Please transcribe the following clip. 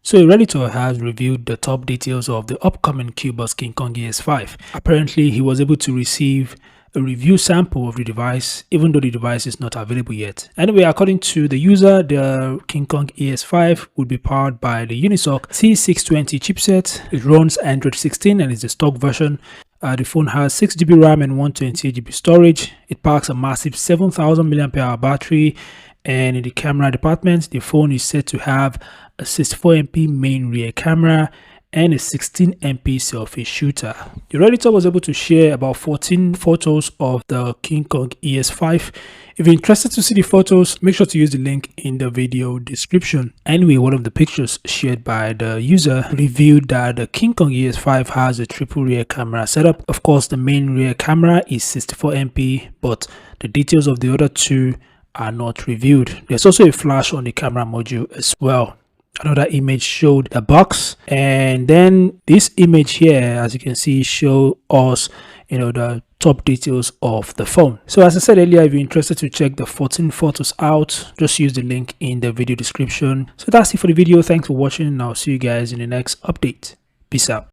So Reddittor has revealed the top details of the upcoming CUBOT King Kong ES5. Apparently, he was able to receive a review sample of the device, even though the device is not available yet. Anyway, according to the user, the KingKong ES5 would be powered by the Unisoc T620 chipset. It runs Android 16 and is the stock version. The phone has 6GB RAM and 128GB storage. It packs a massive 7000 mAh battery. And in the camera department, the phone is said to have a 64MP main rear camera and a 16MP selfie shooter. The Reddittor was able to share about 14 photos of the KingKong ES5. If you're interested to see the photos, make sure to use the link in the video description. Anyway, one of the pictures shared by the user revealed that the KingKong ES5 has a triple rear camera setup. Of course, the main rear camera is 64MP, but the details of the other two are not revealed. There's also a flash on the camera module as well. Another image showed the box, and then this image here, as you can see, show us the top details of the phone. So as I said earlier, if you're interested to check the 14 photos out, just use the link in the video description. So that's it for the video. Thanks for watching, and I'll see you guys in the next update. Peace out.